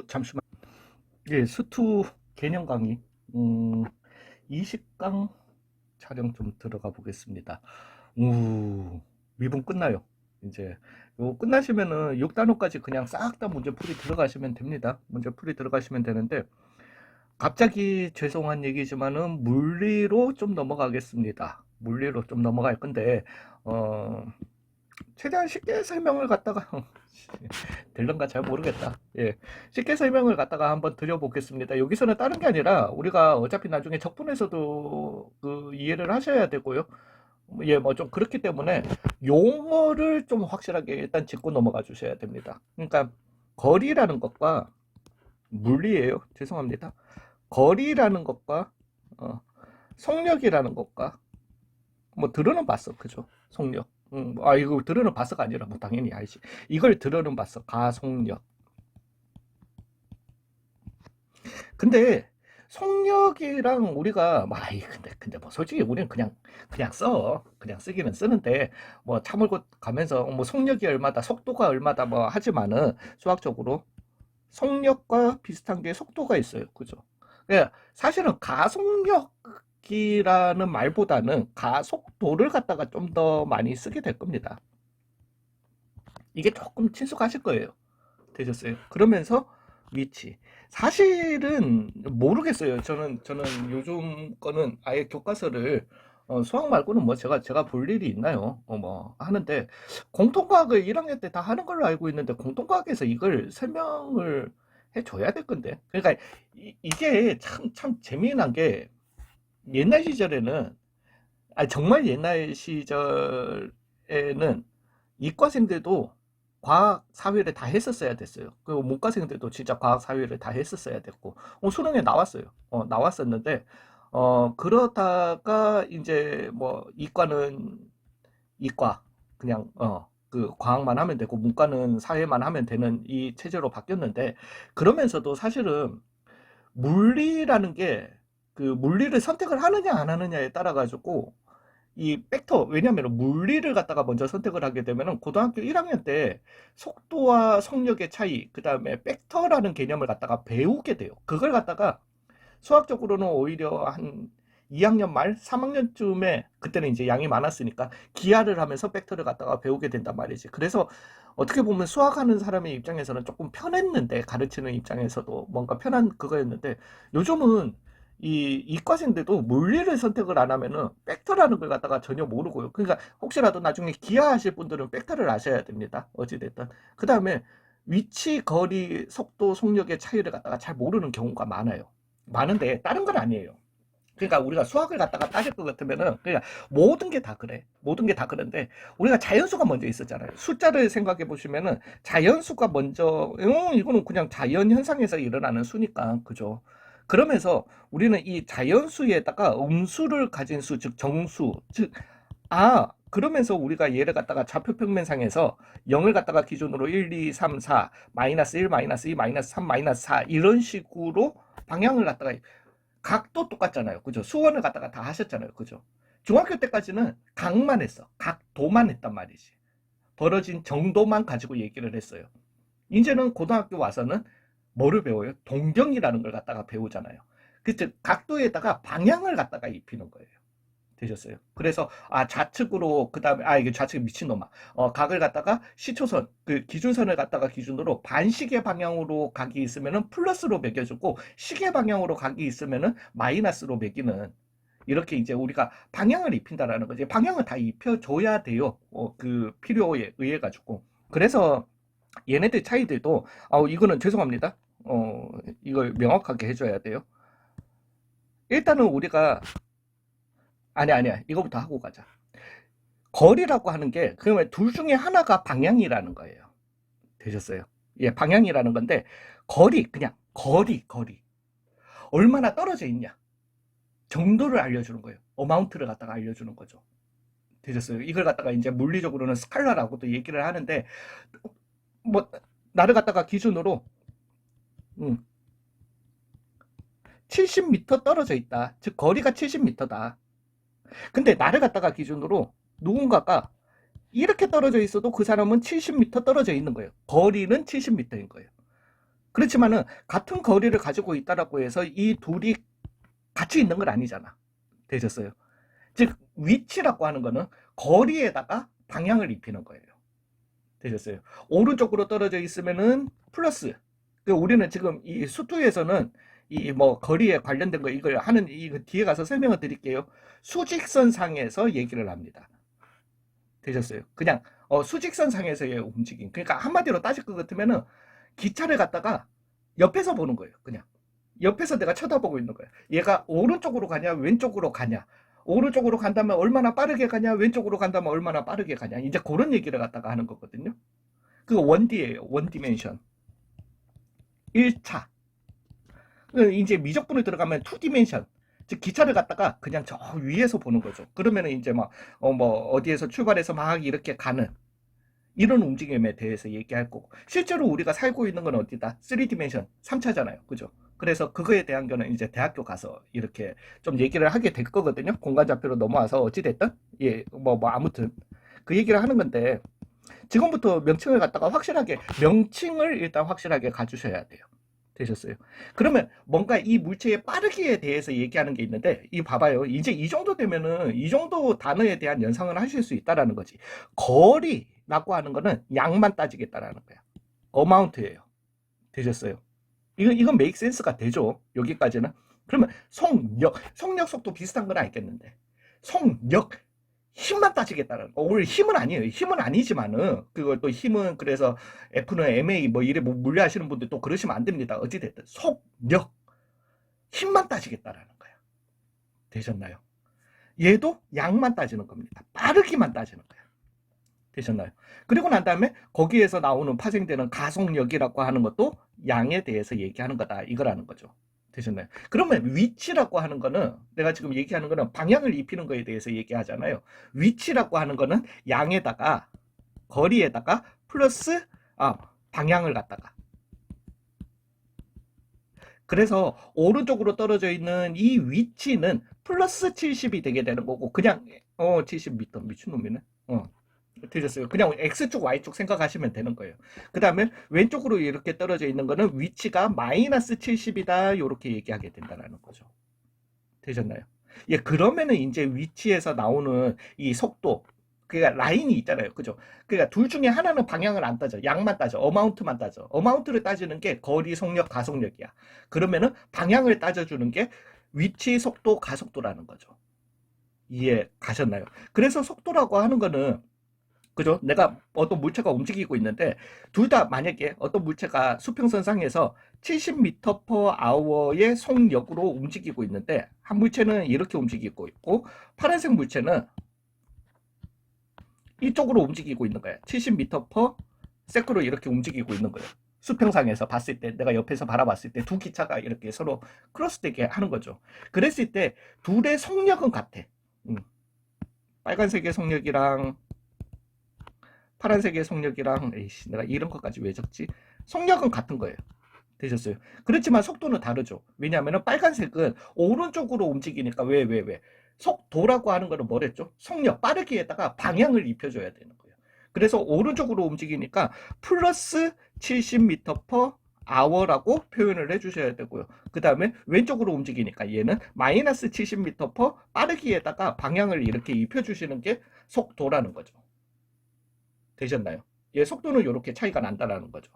잠시만. 예, 수투 개념 강의 20강 촬영 좀 들어가 보겠습니다. 미분 끝나요. 이제 요 끝나시면은 6단원까지 그냥 싹 다 문제풀이 들어가시면 됩니다. 문제풀이 들어가시면 되는데, 갑자기 죄송한 얘기지만은 물리로 좀 넘어가겠습니다. 물리로 좀 넘어갈 건데, 어 최대한 쉽게 설명을 갖다가 될런가 잘 모르겠다. 예, 쉽게 설명을 갖다가 한번 드려보겠습니다. 여기서는 다른 게 아니라 우리가 어차피 나중에 적분에서도 그 이해를 하셔야 되고요. 예, 뭐 좀 그렇기 때문에 용어를 좀 확실하게 일단 짚고 넘어가 주셔야 됩니다. 그러니까 거리라는 것과 물리예요. 죄송합니다. 거리라는 것과 속력이라는 것과 뭐 들어는 봤어, 그죠? 속력. 이거 들어는 봤어가 아니라 뭐 당연히 알지. 이걸 들어는 봤어, 가속력. 근데 속력이랑 우리가 근데 뭐 솔직히 우리는 그냥 써, 그냥 쓰기는 쓰는데 뭐 차물고 가면서 뭐 속력이 얼마다, 속도가 얼마다 뭐 하지만은 수학적으로 속력과 비슷한 게 속도가 있어요, 그죠? 예, 사실은 가속력이라는 말보다는 가속도를 갖다가 좀 더 많이 쓰게 될 겁니다. 이게 조금 친숙하실 거예요. 되셨어요? 그러면서 위치. 사실은 모르겠어요. 저는 요즘 거는 아예 교과서를 수학 말고는 뭐 제가 볼 일이 있나요? 뭐 하는데, 공통과학을 1학년 때 다 하는 걸로 알고 있는데 공통과학에서 이걸 설명을 해줘야 될 건데. 그러니까 이게 참 재미난 게, 옛날 시절에는, 정말 옛날 시절에는 이과생들도 과학 사회를 다 했었어야 됐어요. 그리고 문과생들도 진짜 과학 사회를 다 했었어야 됐고, 수능에 나왔어요. 나왔었는데, 그러다가 이제 뭐 이과는 이과, 그냥 그 과학만 하면 되고 문과는 사회만 하면 되는 이 체제로 바뀌었는데, 그러면서도 사실은 물리라는 게, 그 물리를 선택을 하느냐 안 하느냐에 따라 가지고 이 벡터, 왜냐하면 물리를 갖다가 먼저 선택을 하게 되면은 고등학교 1학년 때 속도와 속력의 차이, 그 다음에 벡터라는 개념을 갖다가 배우게 돼요. 그걸 갖다가 수학적으로는 오히려 한 2학년 말, 3학년쯤에, 그때는 이제 양이 많았으니까 기하를 하면서 벡터를 갖다가 배우게 된단 말이지. 그래서 어떻게 보면 수학하는 사람의 입장에서는 조금 편했는데, 가르치는 입장에서도 뭔가 편한 그거였는데, 요즘은 이 이과생들도 물리를 선택을 안 하면은 벡터라는 걸 갖다가 전혀 모르고요. 그러니까 혹시라도 나중에 기하하실 분들은 벡터를 아셔야 됩니다. 어찌됐든. 그 다음에 위치, 거리, 속도, 속력의 차이를 갖다가 잘 모르는 경우가 많아요. 많은데 다른 건 아니에요. 그러니까 우리가 수학을 갖다가 따질 것 같으면은, 그냥 모든 게 다 그래. 모든 게 다 그런데 우리가 자연수가 먼저 있었잖아요. 숫자를 생각해 보시면은 자연수가 먼저, 이거는 그냥 자연 현상에서 일어나는 수니까, 그죠? 그러면서 우리는 이 자연수에다가 음수를 가진 수, 즉 정수, 즉, 그러면서 우리가 얘를 갖다가 좌표 평면상에서 0을 갖다가 기준으로 1, 2, 3, 4, 마이너스 1, 마이너스 2, 마이너스 3, 마이너스 4, 이런 식으로 방향을 갖다가, 각도 똑같잖아요. 그죠? 수원을 갖다가 다 하셨잖아요. 그죠? 중학교 때까지는 각만 했어. 각도만 했단 말이지. 벌어진 정도만 가지고 얘기를 했어요. 이제는 고등학교 와서는 뭐를 배워요? 동경이라는 걸 갖다가 배우잖아요. 그쵸? 각도에다가 방향을 갖다가 입히는 거예요. 되셨어요? 그래서 좌측으로, 그다음에 이게 좌측 미친놈아. 각을 갖다가 시초선, 그 기준선을 갖다가 기준으로 반시계 방향으로 각이 있으면은 플러스로 매겨주고, 시계 방향으로 각이 있으면은 마이너스로 매기는, 이렇게 이제 우리가 방향을 입힌다라는 거지. 방향을 다 입혀줘야 돼요. 그 필요에 의해 가지고. 그래서 얘네들 차이들도, 이거는 죄송합니다. 이걸 명확하게 해줘야 돼요. 일단은 우리가, 아니야. 이거부터 하고 가자. 거리라고 하는 게 그러면 둘 중에 하나가 방향이라는 거예요. 되셨어요? 예, 방향이라는 건데, 그냥 거리. 얼마나 떨어져 있냐 정도를 알려주는 거예요. 어마운트를 갖다가 알려주는 거죠. 되셨어요? 이걸 갖다가 이제 물리적으로는 스칼라라고도 얘기를 하는데, 뭐 나를 갖다가 기준으로 70m 떨어져 있다. 즉 거리가 70m다. 근데 나를 갖다가 기준으로 누군가가 이렇게 떨어져 있어도 그 사람은 70m 떨어져 있는 거예요. 거리는 70m인 거예요. 그렇지만은 같은 거리를 가지고 있다라고 해서 이 둘이 같이 있는 건 아니잖아. 되셨어요? 즉 위치라고 하는 거는 거리에다가 방향을 입히는 거예요. 되셨어요? 오른쪽으로 떨어져 있으면은 플러스. 우리는 지금 이 수투에서는 이 뭐 거리에 관련된 거 이걸 하는 이 뒤에 가서 설명을 드릴게요. 수직선상에서 얘기를 합니다. 되셨어요? 그냥 수직선 상에서의 움직임. 그러니까 한마디로 따질 것 같으면은 기차를 갖다가 옆에서 보는 거예요. 그냥 옆에서 내가 쳐다보고 있는 거예요. 얘가 오른쪽으로 가냐 왼쪽으로 가냐. 오른쪽으로 간다면 얼마나 빠르게 가냐 왼쪽으로 간다면 얼마나 빠르게 가냐. 이제 그런 얘기를 갖다가 하는 거거든요. 그 원디예요. 원디멘션. 1차. 이제 미적분을 들어가면 2디멘션. 즉 기차를 갖다가 그냥 저 위에서 보는 거죠. 그러면은 이제 막 뭐 어디에서 출발해서 막 이렇게 가는 이런 움직임에 대해서 얘기할 거고, 실제로 우리가 살고 있는 건 어디다? 3디멘션 3차잖아요. 그죠? 그래서 그거에 대한 거는 이제 대학교 가서 이렇게 좀 얘기를 하게 될 거거든요. 공간좌표로 넘어와서 어찌됐든 예, 뭐 아무튼 그 얘기를 하는 건데, 지금부터 명칭을 갖다가 확실하게 명칭을 일단 확실하게 가주셔야 돼요. 되셨어요? 그러면 뭔가 이 물체의 빠르기에 대해서 얘기하는 게 있는데, 이 봐봐요. 이제 이 정도 되면은 이 정도 단어에 대한 연상을 하실 수 있다라는 거지. 거리라고 하는 거는 양만 따지겠다라는 거야. 어마운트예요. 되셨어요? 이건 메이크 센스가 되죠. 여기까지는. 그러면 속력 속도 비슷한 건 알겠는데, 속력 힘만 따지겠다는 거. 오늘 힘은 아니에요. 힘은 아니지만은 그걸 또 힘은 그래서 F는 MA 뭐 이래 뭐 물려하시는 분들 또 그러시면 안 됩니다. 어찌됐든 속력 힘만 따지겠다라는 거야. 되셨나요? 얘도 양만 따지는 겁니다. 빠르기만 따지는 거야. 되셨나요? 그리고 난 다음에 거기에서 나오는 파생되는 가속력이라고 하는 것도 양에 대해서 얘기하는 거다. 이거라는 거죠. 되셨나요? 그러면 위치라고 하는 거는 내가 지금 얘기하는 거는 방향을 입히는 거에 대해서 얘기하잖아요. 위치라고 하는 거는 양에다가 거리에다가 플러스 방향을 갖다가, 그래서 오른쪽으로 떨어져 있는 이 위치는 플러스 70이 되게 되는 거고, 그냥 70m 미친놈이네. 되셨어요. 그냥 X축, Y축 생각하시면 되는 거예요. 그 다음에 왼쪽으로 이렇게 떨어져 있는 거는 위치가 마이너스 70이다. 이렇게 얘기하게 된다는 거죠. 되셨나요? 예, 그러면은 이제 위치에서 나오는 이 속도, 그러니까 라인이 있잖아요. 그죠? 그러니까 둘 중에 하나는 방향을 안 따져. 양만 따져. 어마운트만 따져. 어마운트를 따지는 게 거리, 속력, 가속력이야. 그러면은 방향을 따져주는 게 위치, 속도, 가속도라는 거죠. 이해 가셨나요? 그래서 속도라고 하는 거는, 그죠? 내가 어떤 물체가 움직이고 있는데 둘 다 만약에 어떤 물체가 수평선상에서 70m per hour의 속력으로 움직이고 있는데, 한 물체는 이렇게 움직이고 있고 파란색 물체는 이쪽으로 움직이고 있는 거야. 70m per sec로 이렇게 움직이고 있는 거예요. 수평상에서 봤을 때, 내가 옆에서 바라봤을 때 두 기차가 이렇게 서로 크로스되게 하는 거죠. 그랬을 때 둘의 속력은 같아. 빨간색의 속력이랑 파란색의 속력이랑, 에이씨, 내가 이런 것까지 왜 적지? 속력은 같은 거예요. 되셨어요? 그렇지만 속도는 다르죠. 왜냐하면 빨간색은 오른쪽으로 움직이니까, 왜? 속도라고 하는 거는 뭐랬죠? 속력, 빠르기에다가 방향을 입혀줘야 되는 거예요. 그래서 오른쪽으로 움직이니까 플러스 70m per hour라고 표현을 해주셔야 되고요. 그 다음에 왼쪽으로 움직이니까 얘는 마이너스 70m per 빠르기에다가 방향을 이렇게 입혀주시는 게 속도라는 거죠. 되셨나요? 예, 속도는 이렇게 차이가 난다라는 거죠.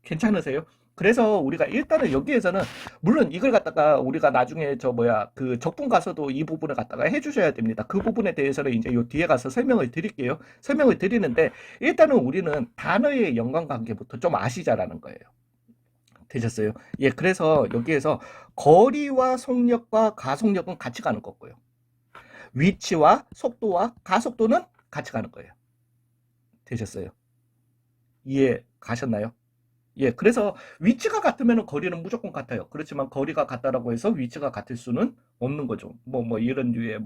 괜찮으세요? 그래서 우리가 일단은 여기에서는, 물론 이걸 갖다가 우리가 나중에 그 적분 가서도 이 부분을 갖다가 해주셔야 됩니다. 그 부분에 대해서는 이제 요 뒤에 가서 설명을 드릴게요. 설명을 드리는데, 일단은 우리는 단어의 연관관계부터 좀 아시자라는 거예요. 되셨어요? 예, 그래서 여기에서 거리와 속력과 가속력은 같이 가는 거고요. 위치와 속도와 가속도는 같이 가는 거예요. 되셨어요? 이해 가셨나요? 예, 그래서 위치가 같으면 거리는 무조건 같아요. 그렇지만 거리가 같다라고 해서 위치가 같을 수는 없는 거죠. 뭐 이런 류의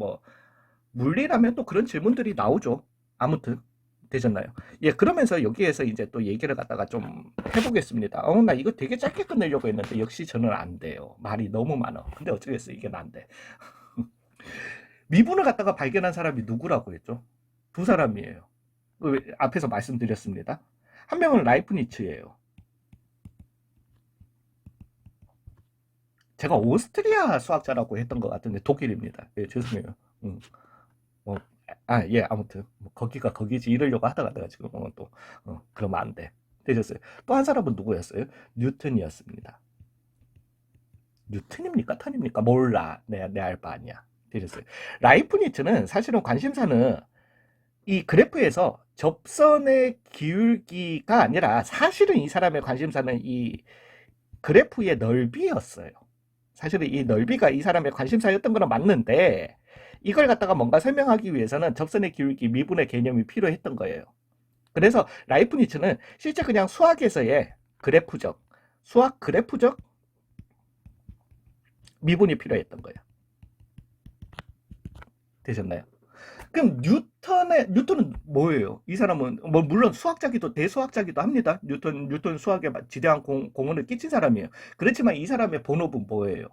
물리라면 또 그런 질문들이 나오죠. 아무튼 되셨나요? 예, 그러면서 여기에서 이제 또 얘기를 갖다가 좀 해보겠습니다. 나 이거 되게 짧게 끝내려고 했는데 역시 저는 안 돼요. 말이 너무 많아. 근데 어쩌겠어, 이게 안 돼. 미분을 갖다가 발견한 사람이 누구라고 했죠? 두 사람이에요. 앞에서 말씀드렸습니다. 한 명은 라이프니츠예요. 제가 오스트리아 수학자라고 했던 것 같은데 독일입니다. 예, 죄송해요. 음, 뭐, 예, 아무튼 뭐 거기가 거기지 이러려고 하다가 내가 지금 또 그러면 안 돼. 되셨어요. 또 한 사람은 누구였어요? 뉴턴이었습니다. 뉴턴입니까? 턴입니까? 몰라. 내 알 바 아니야. 되셨어요. 라이프니츠는 사실은 관심사는 이 그래프에서 접선의 기울기가 아니라 사실은 이 사람의 관심사는 이 그래프의 넓이였어요. 사실은 이 넓이가 이 사람의 관심사였던 거는 맞는데 이걸 갖다가 뭔가 설명하기 위해서는 접선의 기울기 미분의 개념이 필요했던 거예요. 그래서 라이프니츠는 실제 그냥 수학에서의 그래프적, 수학 그래프적 미분이 필요했던 거예요. 되셨나요? 그럼 뉴턴은 뭐예요? 이 사람은 뭐 물론 수학자기도 대수학자기도 합니다. 뉴턴 수학에 지대한 공헌을 끼친 사람이에요. 그렇지만 이 사람의 본업은 뭐예요?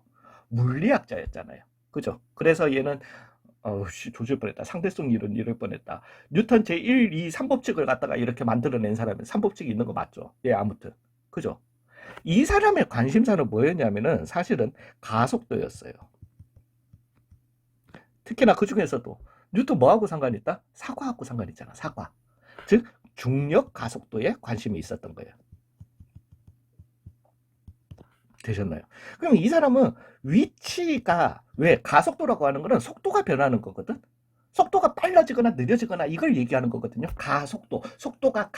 물리학자였잖아요. 그죠? 그래서 얘는 조질 뻔했다. 상대성 이론 이럴 뻔했다. 뉴턴 제1, 2, 3법칙을 갖다가 이렇게 만들어낸 사람은 3법칙이 있는 거 맞죠? 예, 아무튼. 그죠? 이 사람의 관심사는 뭐였냐면은 사실은 가속도였어요. 특히나 그 중에서도 뉴턴 뭐하고 상관이 있다? 사과하고 상관이 있잖아. 사과. 즉 중력 가속도에 관심이 있었던 거예요. 되셨나요? 그럼 이 사람은 위치가 왜 가속도라고 하는 거는 속도가 변하는 거거든. 속도가 빨라지거나 느려지거나 이걸 얘기하는 거거든요. 가속도, 속도가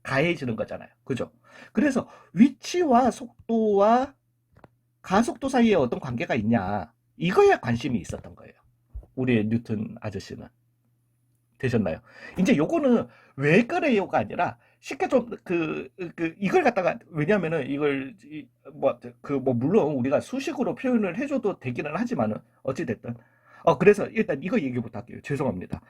가해지는 거잖아요. 그죠? 그래서 위치와 속도와 가속도 사이에 어떤 관계가 있냐 이거에 관심이 있었던 거예요. 우리의 뉴턴 아저씨는. 되셨나요? 이제 요거는 왜 그래요가 아니라 쉽게 좀 이걸 갖다가 왜냐면은 이걸 뭐 물론 우리가 수식으로 표현을 해줘도 되기는 하지만은 어찌 됐든 그래서 일단 이거 얘기부터 할게요. 죄송합니다.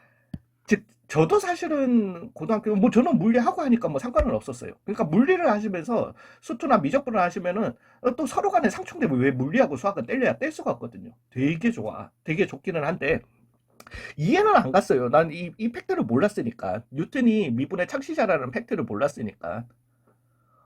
즉 저도 사실은 고등학교 뭐 저는 물리하고 하니까 뭐 상관은 없었어요. 그러니까 물리를 하시면서 수투나 미적분을 하시면은 또 서로 간에 상충되면 왜 물리하고 수학은 뗄래야 뗄 수가 없거든요. 되게 좋아. 되게 좋기는 한데 이해는 안 갔어요. 난 이 팩트를 몰랐으니까. 뉴턴이 미분의 창시자라는 팩트를 몰랐으니까.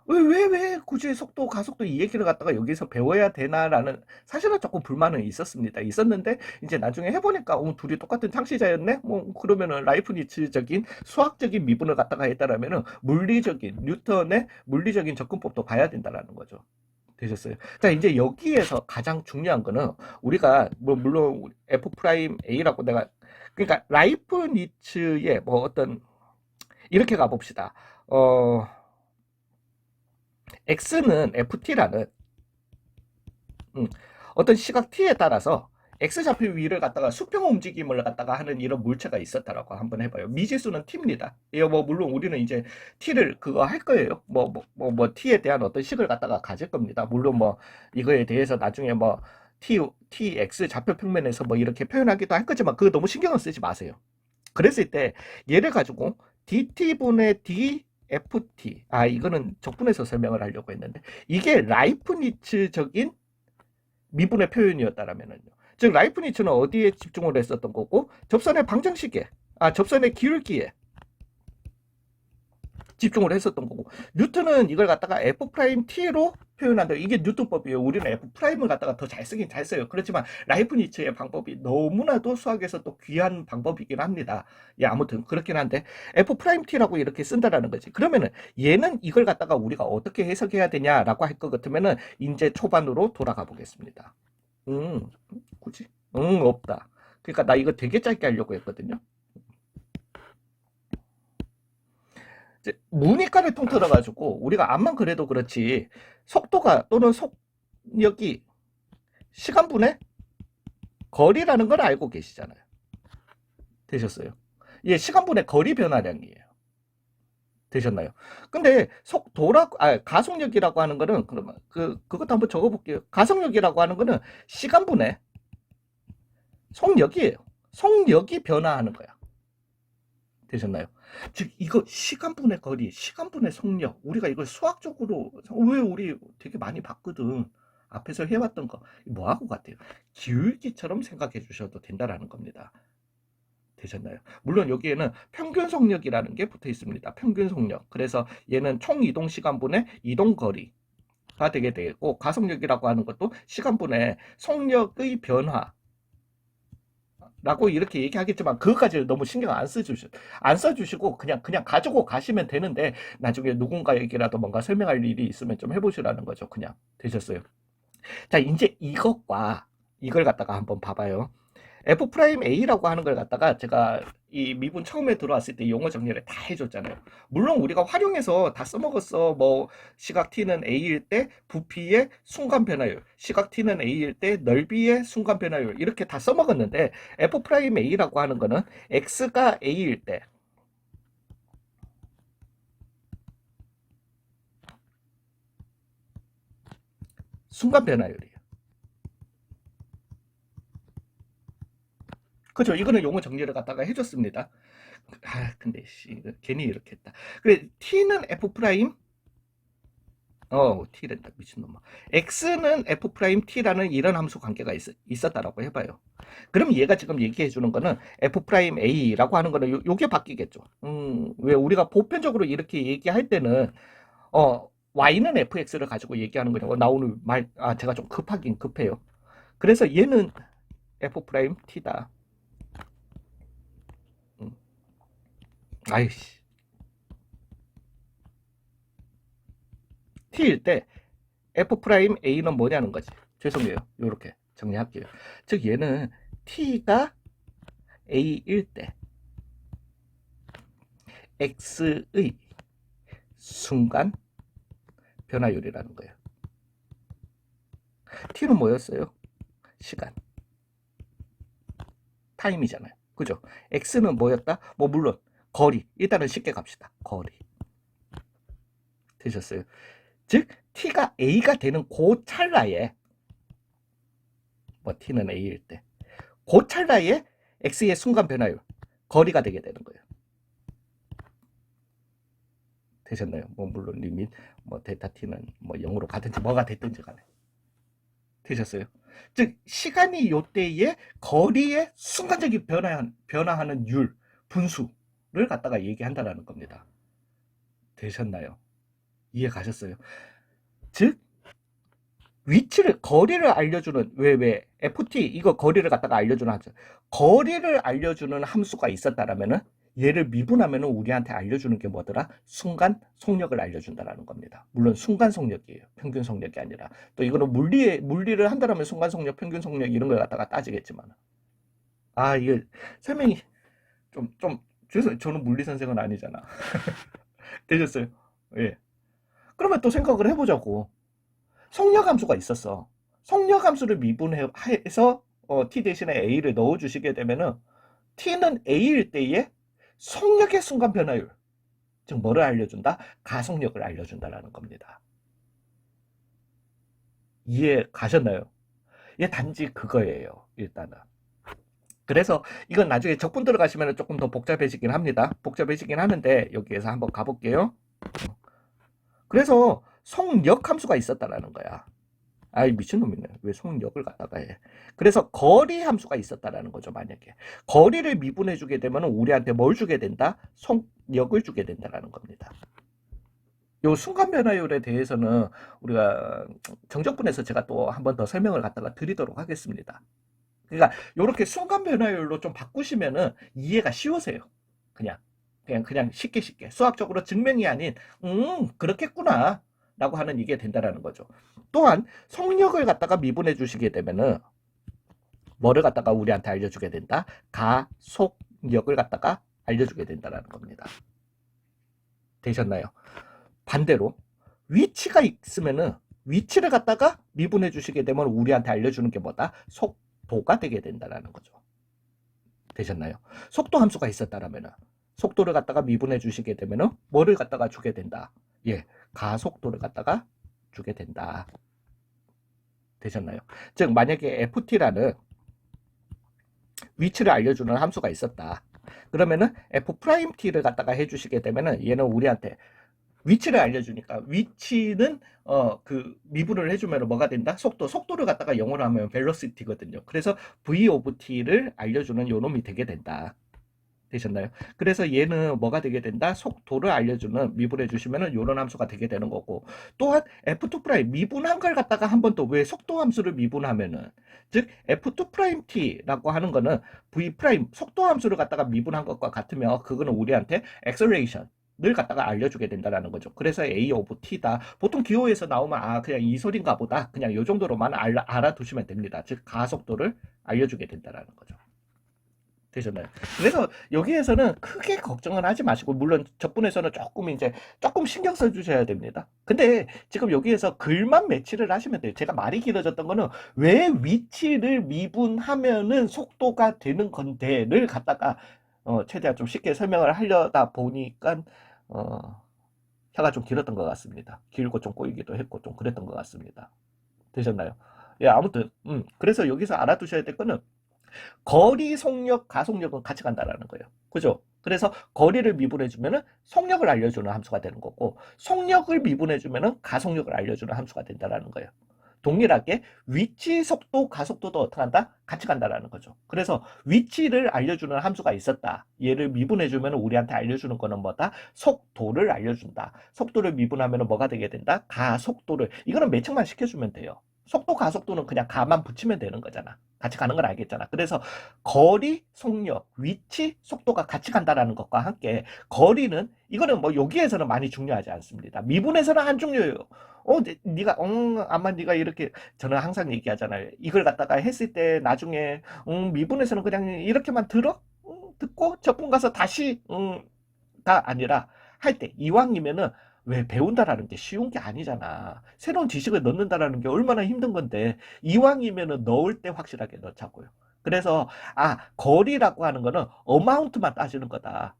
왜 굳이 속도, 가속도 이 얘기를 갖다가 여기서 배워야 되나라는 사실은 조금 불만은 있었습니다. 있었는데, 이제 나중에 해보니까, 둘이 똑같은 창시자였네? 뭐, 그러면은 라이프니츠적인 수학적인 미분을 갖다가 했다라면은 물리적인, 뉴턴의 물리적인 접근법도 봐야 된다라는 거죠. 되셨어요. 자, 이제 여기에서 가장 중요한 거는 우리가 뭐 물론 F 프라임 A라고 내가 그러니까 라이프니츠의 뭐 어떤 이렇게 가봅시다. 어, X는 FT라는 음, 어떤 시각 T에 따라서 X좌표 위를 갖다가 수평 움직임을 갖다가 하는 이런 물체가 있었다라고 한번 해봐요. 미지수는 T입니다. 이거 뭐 물론 우리는 이제 T를 그거 할 거예요. 뭐 T에 대한 어떤 식을 갖다가 가질 겁니다. 물론 뭐 이거에 대해서 나중에 뭐 TX 좌표 평면에서 뭐 이렇게 표현하기도 할 거지만 그거 너무 신경을 쓰지 마세요. 그랬을 때 얘를 가지고 DT분의 DFT 이거는 적분해서 설명을 하려고 했는데 이게 라이프니츠적인 미분의 표현이었다라면은요. 즉 라이프니츠는 어디에 집중을 했었던 거고 접선의 방정식에 접선의 기울기에 집중을 했었던 거고 뉴턴은 이걸 갖다가 F 프라임 T로 표현한다. 이게 뉴턴법이에요. 우리는 F 프라임을 갖다가 더 잘 쓰긴 잘 써요. 그렇지만 라이프니츠의 방법이 너무나도 수학에서 또 귀한 방법이긴 합니다. 예, 아무튼 그렇긴 한데 F 프라임 T라고 이렇게 쓴다라는 거지. 그러면은 얘는 이걸 갖다가 우리가 어떻게 해석해야 되냐라고 할 것 같으면은 이제 초반으로 돌아가 보겠습니다. 굳이? 없다. 그러니까 나 이거 되게 짧게 하려고 했거든요. 문이과를 통틀어 가지고 우리가 암만 그래도 그렇지 속도가 또는 속력이 시간분의 거리라는 걸 알고 계시잖아요. 되셨어요? 예, 시간분의 거리 변화량이에요. 되셨나요? 근데 가속력이라고 하는 거는 그러면 그것도 한번 적어볼게요. 가속력이라고 하는 거는 시간분의 속력이에요. 속력이 변화하는 거야. 되셨나요? 즉 이거 시간분의 거리, 시간분의 속력 우리가 이걸 수학적으로 왜 우리 되게 많이 봤거든. 앞에서 해왔던 거 뭐하고 같아요? 기울기처럼 생각해 주셔도 된다라는 겁니다. 되셨나요? 물론 여기에는 평균 속력이라는 게 붙어 있습니다. 평균 속력. 그래서 얘는 총 이동 시간분의 이동 거리. 되게 되고, 가속력이라고 하는 것도 시간분의 속력의 변화 라고 이렇게 얘기하겠지만 그것까지 너무 신경 안 써주시고 그냥 가지고 가시면 되는데, 나중에 누군가에게라도 뭔가 설명할 일이 있으면 좀 해보시라는 거죠. 그냥. 되셨어요? 자, 이제 이걸 갖다가 한번 봐봐요. F 프라임 A라고 하는 걸 갖다가 제가 이 미분 처음에 들어왔을 때 용어 정리를 다 해줬잖아요. 물론 우리가 활용해서 다 써먹었어. 뭐 시각 T는 A일 때 부피의 순간 변화율, 시각 T는 A일 때 넓이의 순간 변화율, 이렇게 다 써먹었는데, F 프라임 A라고 하는 거는 X가 A일 때 순간 변화율이에요. 그죠? 이거는 용어 정리를 갖다가 해줬습니다. 근데 괜히 이렇게 했다. 그래, T는 F 프라임 T랜다, 미친놈아. X는 F 프라임 T라는 이런 함수 관계가 있었다라고 해봐요. 그럼 얘가 지금 얘기해 주는 거는 F 프라임 A라고 하는 거는 요게 바뀌겠죠. 왜 우리가 보편적으로 이렇게 얘기할 때는, Y는 FX를 가지고 얘기하는 거죠. 나 오늘 제가 좀 급하긴 급해요. 그래서 얘는 F 프라임 T다. 아이씨. T일 때 F 프라임 A는 뭐냐는 거지. 죄송해요. 요렇게 정리할게요. 즉 얘는 T가 A일 때 X의 순간 변화율이라는 거예요. T는 뭐였어요? 시간. 타임이잖아요. 그죠? X는 뭐였다? 뭐 물론 거리. 일단은 쉽게 갑시다. 거리. 되셨어요? 즉 T가 A가 되는 그 찰나에, 뭐 T는 A일 때 그 찰나에 X의 순간 변화율, 거리가 되게 되는 거예요. 되셨나요? 뭐 물론 리밋 뭐 데이터 T는 뭐 0으로 가든지 뭐가 됐든지 간에. 되셨어요? 즉 시간이 요때에 거리의 순간적인 변화하는 율, 분수를 갖다가 얘기한다라는 겁니다. 되셨나요? 이해 가셨어요? 즉 거리를 알려주는, 왜 FT 이거 거리를 갖다가 알려주는 함수, 거리를 알려주는 함수가 있었다라면은 얘를 미분하면은 우리한테 알려주는 게 뭐더라? 순간 속력을 알려준다라는 겁니다. 물론 순간 속력이에요. 평균 속력이 아니라. 또 이거는 물리를 한다라면 순간 속력, 평균 속력 이런 걸 갖다가 따지겠지만. 이게 설명이 죄송해요. 저는 물리 선생은 아니잖아. 되셨어요? 예. 그러면 또 생각을 해보자고. 속력 함수가 있었어. 속력 함수를 미분해서 t 대신에 a를 넣어주시게 되면은 t는 a일 때의 속력의 순간 변화율, 즉 뭐를 알려준다? 가속력을 알려준다라는 겁니다. 이해 가셨나요? 이게 단지 그거예요. 일단은. 그래서 이건 나중에 적분 들어가시면 조금 더 복잡해지긴 합니다. 복잡해지긴 하는데 여기에서 한번 가볼게요. 그래서 속력 함수가 있었다라는 거야. 미친놈이네. 왜 속력을 갖다가 해. 그래서 거리 함수가 있었다라는 거죠. 만약에 거리를 미분해 주게 되면 우리한테 뭘 주게 된다? 속력을 주게 된다라는 겁니다. 요 순간 변화율에 대해서는 우리가 정적분에서 제가 또 한 번 더 설명을 갖다가 드리도록 하겠습니다. 그러니까 요렇게 순간 변화율로 좀 바꾸시면은 이해가 쉬우세요. 그냥 쉽게 수학적으로 증명이 아닌 그렇겠구나 라고 하는 이게 된다라는 거죠. 또한 속력을 갖다가 미분해 주시게 되면은 뭐를 갖다가 우리한테 알려주게 된다? 가속력을 갖다가 알려주게 된다라는 겁니다. 되셨나요? 반대로 위치가 있으면은 위치를 갖다가 미분해 주시게 되면 우리한테 알려주는 게 뭐다? 속도가 되게 된다라는 거죠. 되셨나요? 속도 함수가 있었다라면은 속도를 갖다가 미분해 주시게 되면은 뭐를 갖다가 주게 된다? 가속도를 갖다가 주게 된다. 되셨나요? 즉 만약에 ft라는 위치를 알려주는 함수가 있었다. 그러면은 f't를 갖다가 해주시게 되면은 얘는 우리한테 위치를 알려주니까, 위치는 그 미분을 해주면 뭐가 된다? 속도를 갖다가 영어로 하면 velocity거든요. 그래서 v of t를 알려주는 요 놈이 되게 된다. 되셨나요? 그래서 얘는 뭐가 되게 된다? 속도를 알려주는 미분해 주시면은 요런 함수가 되게 되는 거고, 또한 F2 프라임 미분한 걸 갖다가 한 번 더 왜 속도 함수를 미분하면은, 즉 F2 프라임 T라고 하는 거는 V 프라임 속도 함수를 갖다가 미분한 것과 같으면 그거는 우리한테 acceleration 늘 갖다가 알려주게 된다라는 거죠. 그래서 A 오브 T다. 보통 기호에서 나오면 아 그냥 이 소린가 보다. 그냥 요 정도로만 알아두시면 됩니다. 즉 가속도를 알려주게 된다라는 거죠. 되셨나요? 그래서 여기에서는 크게 걱정은 하지 마시고, 물론 적분에서는 조금 이제 조금 신경 써 주셔야 됩니다. 근데 지금 여기에서 글만 매치를 하시면 돼요. 제가 말이 길어졌던 거는 왜 위치를 미분하면은 속도가 되는 건데를 갖다가 최대한 좀 쉽게 설명을 하려다 보니까 혀가 좀 길었던 것 같습니다. 길고 좀 꼬이기도 했고 좀 그랬던 것 같습니다. 되셨나요? 예, 아무튼 그래서 여기서 알아두셔야 될 거는 거리, 속력, 가속력은 같이 간다라는 거예요. 그죠? 그래서 거리를 미분해주면은 속력을 알려주는 함수가 되는 거고, 속력을 미분해주면은 가속력을 알려주는 함수가 된다라는 거예요. 동일하게 위치, 속도, 가속도도 어떻게 한다? 같이 간다라는 거죠. 그래서 위치를 알려주는 함수가 있었다. 얘를 미분해주면 우리한테 알려주는 거는 뭐다? 속도를 알려준다. 속도를 미분하면 뭐가 되게 된다? 가속도를. 이거는 매칭만 시켜주면 돼요. 속도, 가속도는 그냥 가만 붙이면 되는 거잖아. 같이 가는 건 알겠잖아. 그래서 거리, 속력, 위치, 속도가 같이 간다라는 것과 함께 거리는 이거는 뭐 여기에서는 많이 중요하지 않습니다. 미분에서는 안 중요해요. 네가 아마 네가 이렇게 저는 항상 얘기하잖아요. 이걸 갖다가 했을 때 나중에 미분에서는 그냥 이렇게만 들어 듣고 적분 가서 다시 가 아니라 할 때 이왕이면은 왜 배운다라는 게 쉬운 게 아니잖아. 새로운 지식을 넣는다라는 게 얼마나 힘든 건데 이왕이면은 넣을 때 확실하게 넣자고요. 그래서 거리라고 하는 거는 어마운트만 따지는 거다.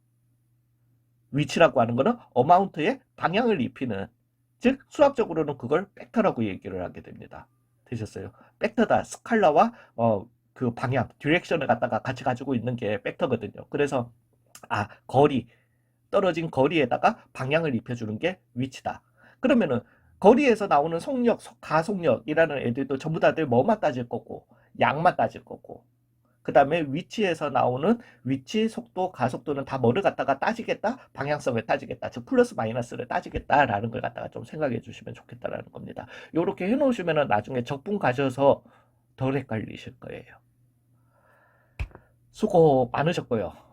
위치라고 하는 거는 어마운트의 방향을 입히는, 즉 수학적으로는 그걸 벡터라고 얘기를 하게 됩니다. 되셨어요? 벡터다. 스칼라와 그 방향, 디렉션을 갖다가 같이 가지고 있는 게 벡터거든요. 그래서 거리, 떨어진 거리에다가 방향을 입혀주는 게 위치다. 그러면은 거리에서 나오는 속력, 가속력이라는 애들도 전부 다들 뭐만 따질 거고 양만 따질 거고, 그 다음에 위치에서 나오는 위치, 속도, 가속도는 다 뭐를 갖다가 따지겠다? 방향성을 따지겠다. 즉 플러스 마이너스를 따지겠다라는 걸 갖다가 좀 생각해 주시면 좋겠다라는 겁니다. 이렇게 해놓으시면 나중에 적분 가셔서 덜 헷갈리실 거예요. 수고 많으셨고요.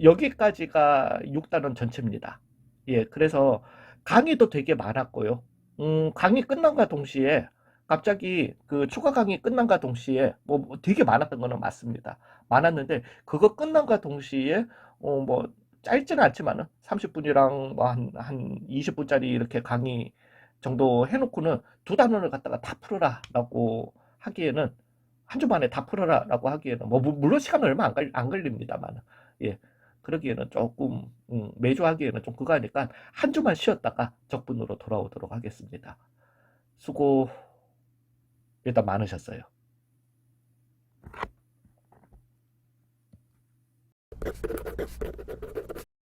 여기까지가 6단원 전체입니다. 예, 그래서 강의도 되게 많았고요. 강의 끝난과 동시에 갑자기 그 추가 강의 끝난과 동시에 뭐 되게 많았던 거는 맞습니다. 많았는데 그거 끝난과 동시에 뭐 짧지는 않지만은 30분이랑 뭐 한 20분짜리 이렇게 강의 정도 해놓고는 두 단원을 갖다가 다 풀어라라고 하기에는, 한 주 만에 다 풀어라라고 하기에는 뭐 물론 시간은 얼마 안 걸립니다만, 예, 그러기에는 조금 매주 하기에는 좀 그거 하니까 한 주만 쉬었다가 적분으로 돌아오도록 하겠습니다. 수고 일단 많으셨어요.